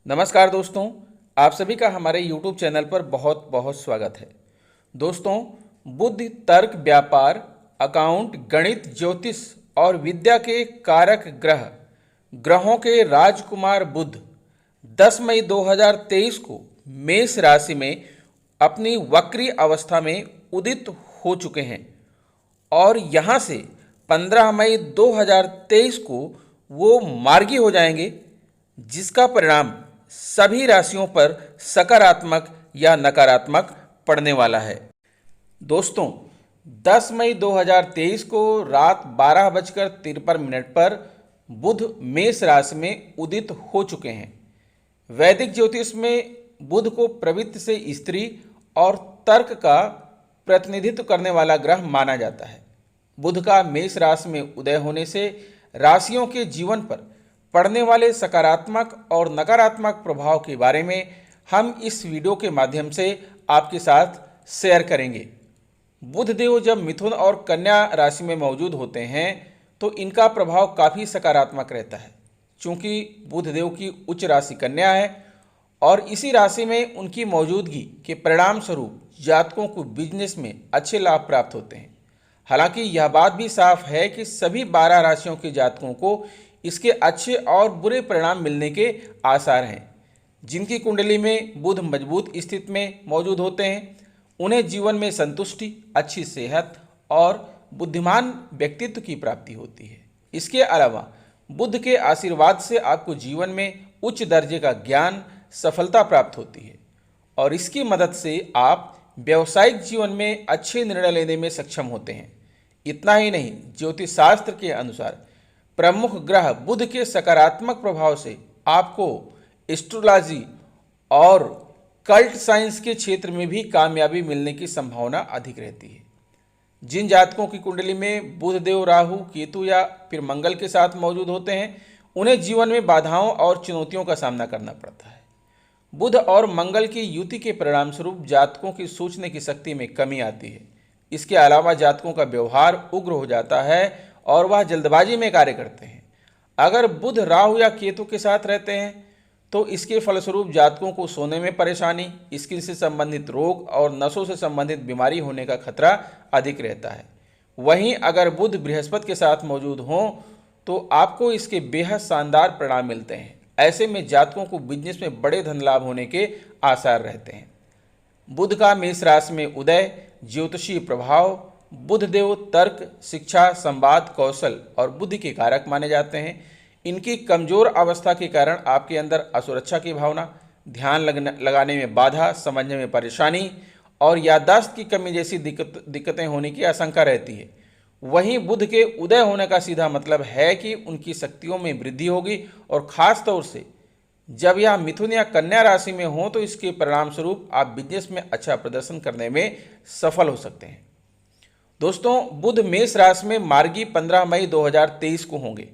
नमस्कार दोस्तों, आप सभी का हमारे YouTube चैनल पर बहुत बहुत स्वागत है। दोस्तों, बुद्धि, तर्क, व्यापार, अकाउंट, गणित, ज्योतिष और विद्या के कारक ग्रहों के राजकुमार बुध 10 मई 2023 को मेष राशि में अपनी वक्री अवस्था में उदित हो चुके हैं और यहाँ से 15 मई 2023 को वो मार्गी हो जाएंगे, जिसका परिणाम सभी राशियों पर सकारात्मक या नकारात्मक पड़ने वाला है। दोस्तों, 10 मई 2023 को रात 12:53 पर बुध मेष राशि में उदित हो चुके हैं। वैदिक ज्योतिष में बुध को प्रवृत्ति से स्त्री और तर्क का प्रतिनिधित्व करने वाला ग्रह माना जाता है। बुध का मेष राशि में उदय होने से राशियों के जीवन पर पड़ने वाले सकारात्मक और नकारात्मक प्रभाव के बारे में हम इस वीडियो के माध्यम से आपके साथ शेयर करेंगे। बुध देव जब मिथुन और कन्या राशि में मौजूद होते हैं तो इनका प्रभाव काफ़ी सकारात्मक रहता है, चूँकि बुध देव की उच्च राशि कन्या है और इसी राशि में उनकी मौजूदगी के परिणाम स्वरूप जातकों को बिजनेस में अच्छे लाभ प्राप्त होते हैं। हालांकि यह बात भी साफ है कि सभी 12 राशियों के जातकों को इसके अच्छे और बुरे परिणाम मिलने के आसार हैं। जिनकी कुंडली में बुध मजबूत स्थिति में मौजूद होते हैं उन्हें जीवन में संतुष्टि, अच्छी सेहत और बुद्धिमान व्यक्तित्व की प्राप्ति होती है। इसके अलावा बुध के आशीर्वाद से आपको जीवन में उच्च दर्जे का ज्ञान, सफलता प्राप्त होती है और इसकी मदद से आप व्यावसायिक जीवन में अच्छे निर्णय लेने में सक्षम होते हैं। इतना ही नहीं, ज्योतिष शास्त्र के अनुसार प्रमुख ग्रह बुध के सकारात्मक प्रभाव से आपको एस्ट्रोलॉजी और कल्ट साइंस के क्षेत्र में भी कामयाबी मिलने की संभावना अधिक रहती है। जिन जातकों की कुंडली में बुध देव राहु, केतु या फिर मंगल के साथ मौजूद होते हैं उन्हें जीवन में बाधाओं और चुनौतियों का सामना करना पड़ता है। बुध और मंगल की युति के परिणाम स्वरूप जातकों की सोचने की शक्ति में कमी आती है। इसके अलावा जातकों का व्यवहार उग्र हो जाता है और वह जल्दबाजी में कार्य करते हैं। अगर बुध राहु या केतु के साथ रहते हैं तो इसके फलस्वरूप जातकों को सोने में परेशानी, स्किन से संबंधित रोग और नसों से संबंधित बीमारी होने का खतरा अधिक रहता है। वहीं अगर बुध बृहस्पति के साथ मौजूद हों तो आपको इसके बेहद शानदार परिणाम मिलते हैं। ऐसे में जातकों को बिजनेस में बड़े धन लाभ होने के आसार रहते हैं। बुध का मेष राशि में उदय, ज्योतिषीय प्रभाव। बुध देव तर्क, शिक्षा, संवाद, कौशल और बुद्धि के कारक माने जाते हैं। इनकी कमजोर अवस्था के कारण आपके अंदर असुरक्षा की भावना, ध्यान लगाने में बाधा, समझने में परेशानी और याददाश्त की कमी जैसी दिक्कतें होने की आशंका रहती है। वहीं बुध के उदय होने का सीधा मतलब है कि उनकी शक्तियों में वृद्धि होगी और खास तौर से जब यह मिथुन या कन्या राशि में हो तो इसके परिणाम स्वरूप आप बिजनेस में अच्छा प्रदर्शन करने में सफल हो सकते हैं। दोस्तों, बुध मेष राशि में मार्गी 15 मई 2023 को होंगे।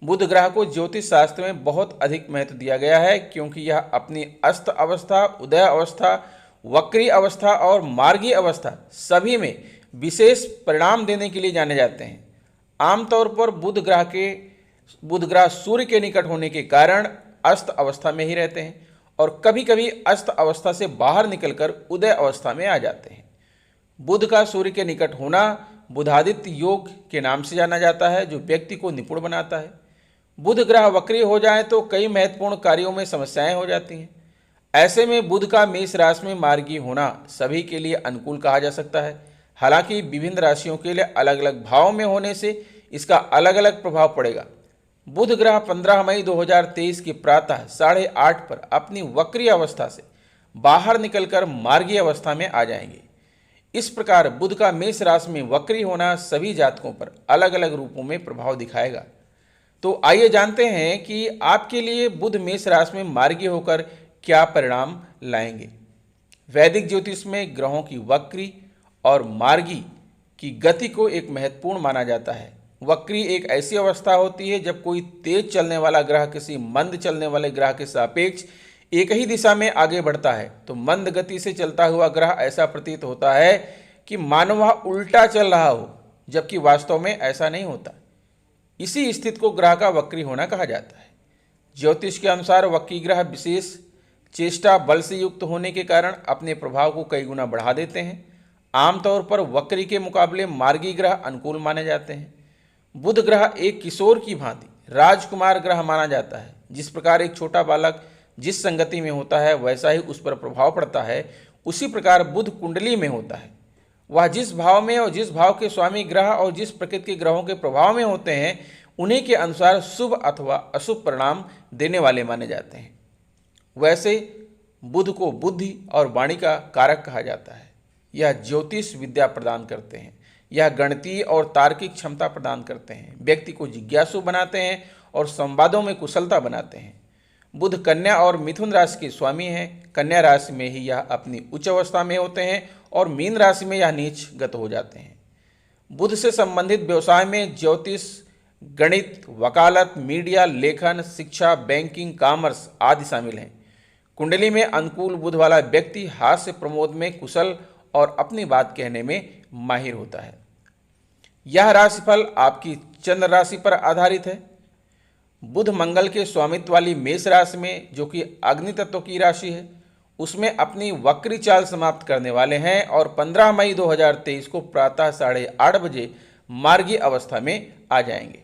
बुध ग्रह को ज्योतिष शास्त्र में बहुत अधिक महत्व दिया गया है क्योंकि यह अपनी अस्त अवस्था, उदय अवस्था, वक्री अवस्था और मार्गी अवस्था सभी में विशेष परिणाम देने के लिए जाने जाते हैं। आमतौर पर बुध ग्रह सूर्य के निकट होने के कारण अस्त अवस्था में ही रहते हैं और कभी कभी अस्त अवस्था से बाहर निकलकर उदय अवस्था में आ जाते हैं। बुध का सूर्य के निकट होना बुधादित्य योग के नाम से जाना जाता है, जो व्यक्ति को निपुण बनाता है। बुध ग्रह वक्री हो जाए तो कई महत्वपूर्ण कार्यों में समस्याएं हो जाती हैं। ऐसे में बुध का मेष राशि में मार्गी होना सभी के लिए अनुकूल कहा जा सकता है। हालांकि विभिन्न राशियों के लिए अलग अलग भाव में होने से इसका अलग अलग प्रभाव पड़ेगा। बुध ग्रह 15 मई 2023 की प्रातः 8:30 पर अपनी वक्री अवस्था से बाहर निकलकर मार्गी अवस्था में आ जाएंगे। इस प्रकार बुध का मेष राशि में वक्री होना सभी जातकों पर अलग अलग रूपों में प्रभाव दिखाएगा। तो आइए जानते हैं कि आपके लिए बुध मेष राशि में मार्गी होकर क्या परिणाम लाएंगे। वैदिक ज्योतिष में ग्रहों की वक्री और मार्गी की गति को एक महत्वपूर्ण माना जाता है। वक्री एक ऐसी अवस्था होती है जब कोई तेज चलने वाला ग्रह किसी मंद चलने वाले ग्रह के सापेक्ष एक ही दिशा में आगे बढ़ता है तो मंद गति से चलता हुआ ग्रह ऐसा प्रतीत होता है कि मानो वह उल्टा चल रहा हो, जबकि वास्तव में ऐसा नहीं होता। इसी स्थिति को ग्रह का वक्री होना कहा जाता है। ज्योतिष के अनुसार वक्री ग्रह विशेष चेष्टा बल से युक्त होने के कारण अपने प्रभाव को कई गुना बढ़ा देते हैं। आमतौर पर वक्री के मुकाबले मार्गी ग्रह अनुकूल माने जाते हैं। बुध ग्रह एक किशोर की भांति राजकुमार ग्रह माना जाता है। जिस प्रकार एक छोटा बालक जिस संगति में होता है वैसा ही उस पर प्रभाव पड़ता है, उसी प्रकार बुध कुंडली में होता है। वह जिस भाव में और जिस भाव के स्वामी ग्रह और जिस प्रकृति के ग्रहों के प्रभाव में होते हैं, उन्हीं के अनुसार शुभ अथवा अशुभ परिणाम देने वाले माने जाते हैं। वैसे बुध को बुद्धि और वाणी का कारक कहा जाता है। यह ज्योतिष विद्या प्रदान करते हैं। यह गणितीय और तार्किक क्षमता प्रदान करते हैं, व्यक्ति को जिज्ञासु बनाते हैं और संवादों में कुशलता बनाते हैं। बुध कन्या और मिथुन राशि के स्वामी हैं। कन्या राशि में ही यह अपनी उच्च अवस्था में होते हैं और मीन राशि में यह नीचगत हो जाते हैं। बुध से संबंधित व्यवसाय में ज्योतिष, गणित, वकालत, मीडिया, लेखन, शिक्षा, बैंकिंग, कॉमर्स आदि शामिल हैं। कुंडली में अनुकूल बुध वाला व्यक्ति हास्य प्रमोद में कुशल और अपनी बात कहने में माहिर होता है। यह राशिफल आपकी चंद्र राशि पर आधारित है। बुध मंगल के स्वामित्व वाली मेष राशि में, जो कि अग्नि तत्व की राशि है, उसमें अपनी वक्री चाल समाप्त करने वाले हैं और 15 मई 2023 को प्रातः 8:30 बजे मार्गी अवस्था में आ जाएंगे।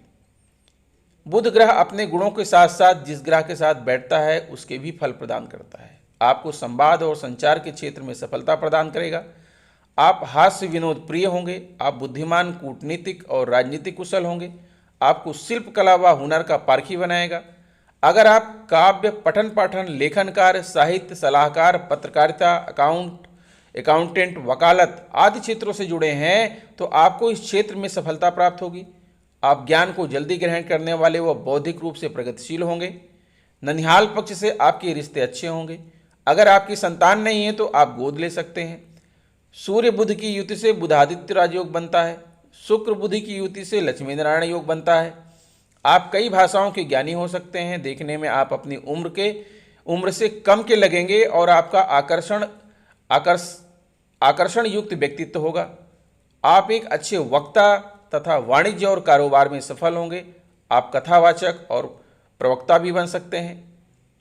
बुध ग्रह अपने गुणों के साथ साथ जिस ग्रह के साथ बैठता है उसके भी फल प्रदान करता है। आपको संवाद और संचार के क्षेत्र में सफलता प्रदान करेगा। आप हास्य विनोद प्रिय होंगे। आप बुद्धिमान, कूटनीतिक और राजनीतिक कुशल होंगे। आपको शिल्प कला व हुनर का पारखी बनाएगा। अगर आप काव्य, पठन पाठन, लेखन कार्य, साहित्य, सलाहकार, पत्रकारिता, अकाउंटेंट, वकालत आदि क्षेत्रों से जुड़े हैं तो आपको इस क्षेत्र में सफलता प्राप्त होगी। आप ज्ञान को जल्दी ग्रहण करने वाले व बौद्धिक रूप से प्रगतिशील होंगे। ननिहाल पक्ष से आपके रिश्ते अच्छे होंगे। अगर आपकी संतान नहीं है तो आप गोद ले सकते हैं। सूर्य बुध की युति से बुधादित्य राजयोग बनता है। शुक्र बुध की युति से लक्ष्मी नारायण योग बनता है। आप कई भाषाओं के ज्ञानी हो सकते हैं। देखने में आप अपनी उम्र से कम के लगेंगे और आपका आकर्षण युक्त व्यक्तित्व होगा। आप एक अच्छे वक्ता तथा वाणिज्य और कारोबार में सफल होंगे। आप कथावाचक और प्रवक्ता भी बन सकते हैं।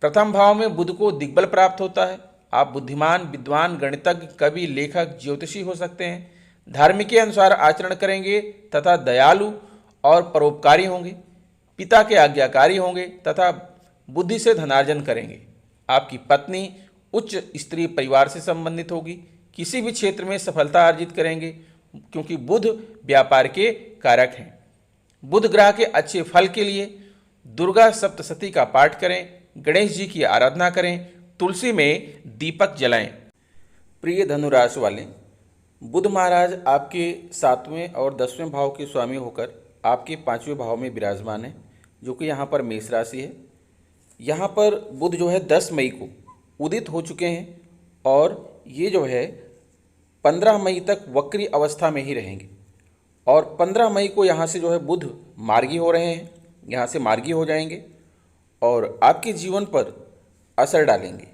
प्रथम भाव में बुध को दिग्बल प्राप्त होता है। आप बुद्धिमान, विद्वान, गणितज्ञ, कवि, लेखक, ज्योतिषी हो सकते हैं। धार्मिक के अनुसार आचरण करेंगे तथा दयालु और परोपकारी होंगे। पिता के आज्ञाकारी होंगे तथा बुद्धि से धनार्जन करेंगे। आपकी पत्नी उच्च स्त्री परिवार से संबंधित होगी। किसी भी क्षेत्र में सफलता अर्जित करेंगे क्योंकि बुध व्यापार के कारक हैं। बुध ग्रह के अच्छे फल के लिए दुर्गा सप्तशती का पाठ करें, गणेश जी की आराधना करें, तुलसी में दीपक जलाएं। प्रिय धनु राशि वाले, बुध महाराज आपके 7वें और 10वें भाव के स्वामी होकर आपके 5वें भाव में विराजमान है, जो कि यहाँ पर मेष राशि है। यहाँ पर बुध जो है 10 मई को उदित हो चुके हैं और ये जो है 15 मई तक वक्री अवस्था में ही रहेंगे और 15 मई को यहाँ से जो है बुध मार्गी हो रहे हैं, यहाँ से मार्गी हो जाएंगे और आपके जीवन पर असर डालेंगे।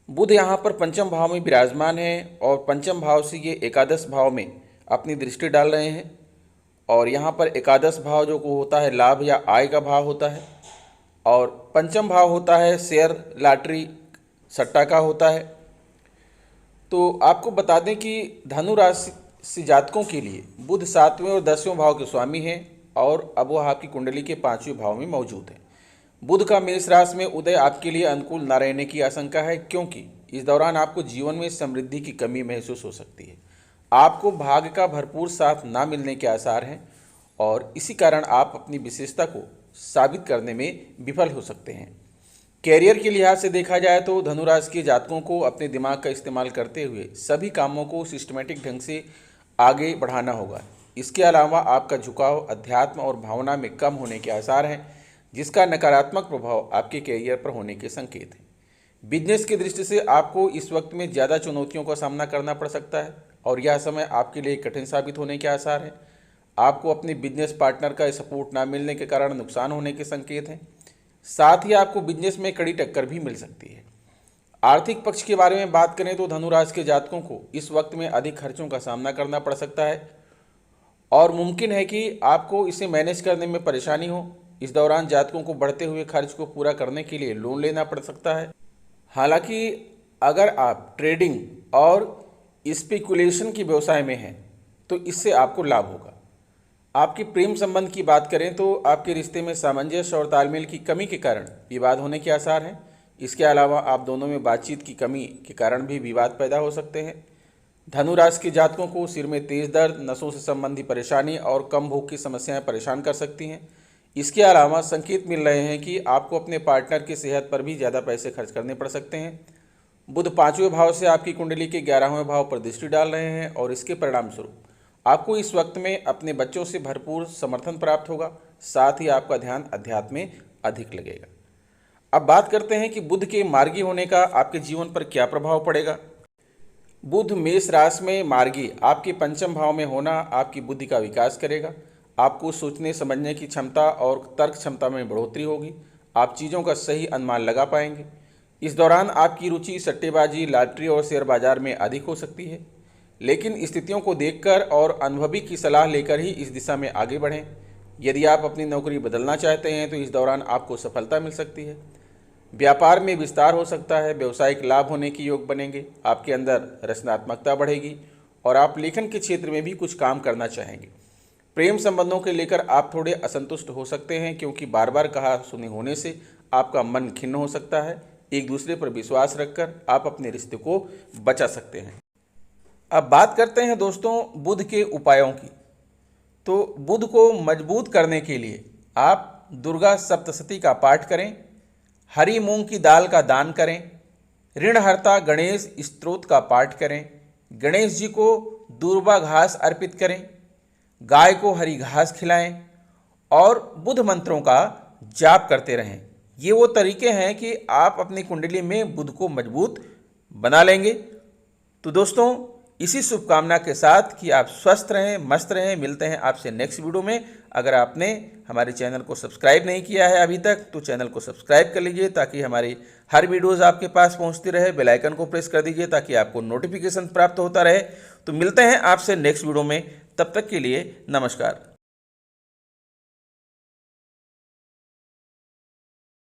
बुध यहाँ पर पंचम भाव में विराजमान है और पंचम भाव से ये एकादश भाव में अपनी दृष्टि डाल रहे हैं और यहाँ पर एकादश भाव जो को होता है लाभ या आय का भाव होता है और पंचम भाव होता है शेयर, लॉटरी, सट्टा का होता है। तो आपको बता दें कि धनु राशि जातकों के लिए बुध 7वें और 10वें भाव के स्वामी हैं और अब वह आपकी कुंडली के 5वें भाव में मौजूद है। बुध का मेष राशि में उदय आपके लिए अनुकूल न रहने की आशंका है, क्योंकि इस दौरान आपको जीवन में समृद्धि की कमी महसूस हो सकती है। आपको भाग्य का भरपूर साथ ना मिलने के आसार हैं और इसी कारण आप अपनी विशेषता को साबित करने में विफल हो सकते हैं। कैरियर के लिहाज से देखा जाए तो धनुराशि के जातकों को अपने दिमाग का इस्तेमाल करते हुए सभी कामों को सिस्टमेटिक ढंग से आगे बढ़ाना होगा। इसके अलावा आपका झुकाव अध्यात्म और भावना में कम होने के आसार हैं, जिसका नकारात्मक प्रभाव आपके कैरियर पर होने के संकेत हैं। बिजनेस की दृष्टि से आपको इस वक्त में ज़्यादा चुनौतियों का सामना करना पड़ सकता है और यह समय आपके लिए कठिन साबित होने के आसार हैं। आपको अपने बिजनेस पार्टनर का सपोर्ट ना मिलने के कारण नुकसान होने के संकेत हैं। साथ ही आपको बिजनेस में कड़ी टक्कर भी मिल सकती है। आर्थिक पक्ष के बारे में बात करें तो धनुराशि के जातकों को इस वक्त में अधिक खर्चों का सामना करना पड़ सकता है और मुमकिन है कि आपको इसे मैनेज करने में परेशानी हो। इस दौरान जातकों को बढ़ते हुए खर्च को पूरा करने के लिए लोन लेना पड़ सकता है। हालांकि अगर आप ट्रेडिंग और स्पेकुलेशन के व्यवसाय में हैं तो इससे आपको लाभ होगा। आपके प्रेम संबंध की बात करें तो आपके रिश्ते में सामंजस्य और तालमेल की कमी के कारण विवाद होने के आसार हैं। इसके अलावा आप दोनों में बातचीत की कमी के कारण भी विवाद पैदा हो सकते हैं। धनु राशि के जातकों को सिर में तेज दर्द, नसों से संबंधी परेशानी और कम भूख की समस्याएं परेशान कर सकती हैं। इसके अलावा संकेत मिल रहे हैं कि आपको अपने पार्टनर की सेहत पर भी ज़्यादा पैसे खर्च करने पड़ सकते हैं। बुध 5वें भाव से आपकी कुंडली के 11वें भाव पर दृष्टि डाल रहे हैं और इसके परिणाम स्वरूप आपको इस वक्त में अपने बच्चों से भरपूर समर्थन प्राप्त होगा। साथ ही आपका ध्यान अध्यात्म में अधिक लगेगा। अब बात करते हैं कि बुध के मार्गी होने का आपके जीवन पर क्या प्रभाव पड़ेगा। बुध मेष राशि में मार्गी आपके पंचम भाव में होना आपकी बुद्धि का विकास करेगा। आपको सोचने समझने की क्षमता और तर्क क्षमता में बढ़ोतरी होगी। आप चीज़ों का सही अनुमान लगा पाएंगे। इस दौरान आपकी रुचि सट्टेबाजी, लॉटरी और शेयर बाजार में अधिक हो सकती है, लेकिन स्थितियों को देखकर और अनुभवी की सलाह लेकर ही इस दिशा में आगे बढ़ें। यदि आप अपनी नौकरी बदलना चाहते हैं तो इस दौरान आपको सफलता मिल सकती है। व्यापार में विस्तार हो सकता है, व्यावसायिक लाभ होने की योग बनेंगे। आपके अंदर रचनात्मकता बढ़ेगी और आप लेखन के क्षेत्र में भी कुछ काम करना चाहेंगे। प्रेम संबंधों के लेकर आप थोड़े असंतुष्ट हो सकते हैं, क्योंकि बार बार कहा सुनी होने से आपका मन खिन्न हो सकता है। एक दूसरे पर विश्वास रखकर आप अपने रिश्ते को बचा सकते हैं। अब बात करते हैं दोस्तों बुध के उपायों की। तो बुध को मजबूत करने के लिए आप दुर्गा सप्तशती का पाठ करें, हरी मूंग की दाल का दान करें, ऋणहर्ता गणेश स्तोत्र का पाठ करें, गणेश जी को दूर्वा घास अर्पित करें, गाय को हरी घास खिलाएं और बुध मंत्रों का जाप करते रहें। ये वो तरीके हैं कि आप अपनी कुंडली में बुध को मजबूत बना लेंगे। तो दोस्तों इसी शुभकामना के साथ कि आप स्वस्थ रहें, मस्त रहें। मिलते हैं आपसे नेक्स्ट वीडियो में। अगर आपने हमारे चैनल को सब्सक्राइब नहीं किया है अभी तक तो चैनल को सब्सक्राइब कर लीजिए, ताकि हमारी हर वीडियोज़ आपके पास पहुंचती रहे। बेल आइकन को प्रेस कर दीजिए ताकि आपको नोटिफिकेशन प्राप्त होता रहे। तो मिलते हैं आपसे नेक्स्ट वीडियो में, तब तक के लिए नमस्कार।